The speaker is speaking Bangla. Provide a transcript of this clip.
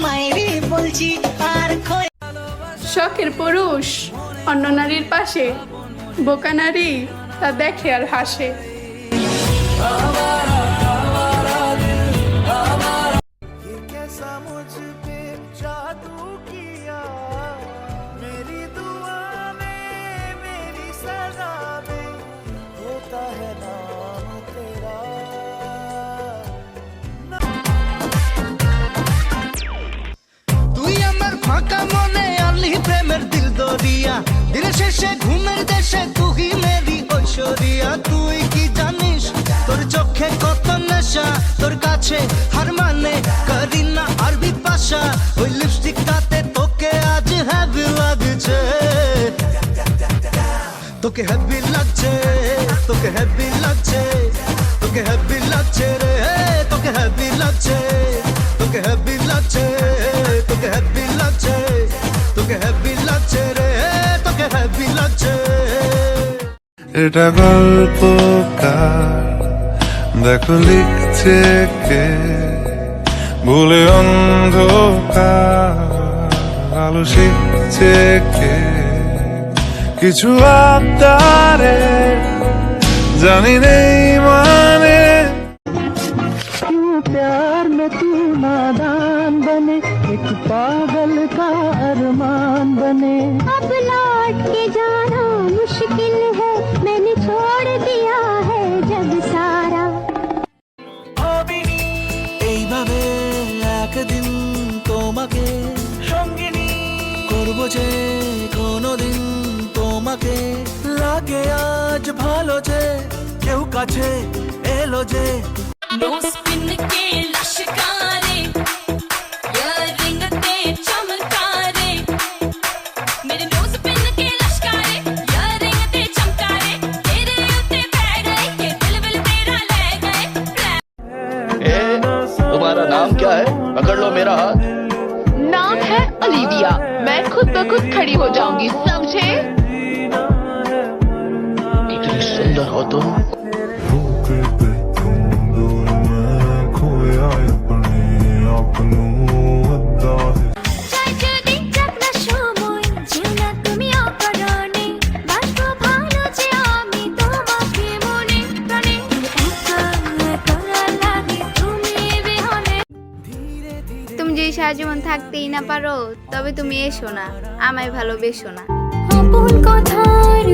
তোমায় বলছি আর শখের পুরুষ অন্য নারীর পাশে, বোকা নারী তা দেখে আর হাসে। তুই আমার ফাঁকা মনে আনলি প্রেমের দিল দরিয়া, দিন শেষে ঘুমের দেশে তুই মেরি ঐশ্বরিয়া। তুই কি জানিস তোর চোখে কত নেশা, তোর কাছে হার মানে করিনা আর বিপাশা। ওই লিপস্টিকটাতে তোকে আজ হ্যাপি লাগছে, তোকে হ্যাপি লাগছে, তোকে হ্যাপি লাগছে, তোকে হ্যাপি লাগছে রে, তোকে হ্যাপি লাগছে, তোকে হ্যাপি লাগছে, তোকে হ্যাপি লাগছে, তোকে হ্যাপি লাগছে রে, তোকে হ্যাপি লাগছে। এটা গল্পকার দেখো লিখছে কে, ভুলে অন্ধকার আলো শিখছে কে, কিছু আবদারে জানি নেই মানে। प्यार में तू नादान बने, एक पागल का अरमान बने। अब लौट के जाना मुश्किल है, मैंने छोड़ दिया है जब सारा। এইভাবে একদিন তোমাকে সঙ্গিনী করবো যে কোনোদিন তোমাকে। লাগে আজ ভালো যে কেউ কাছে এলো যে। नो स्पिन के लश्कारे इयररिंग ते चमकारे, मेरे नो स्पिन के लश्कारे इयररिंग ते चमकारे, तेरे उत्ते पै गए के दिल विल तेरा ले गए। तुम्हारा नाम क्या है? पकड़ लो मेरा हाथ। नाम है ओलिविया। मैं खुद ब खुद खड़ी हो जाऊंगी, समझे? इतनी सुंदर हो तुम। তুমি যদি সারা জীবন থাকতেই না পারো, তবে তুমি এসো না, আমায় ভালোবেসো না। আপন কথার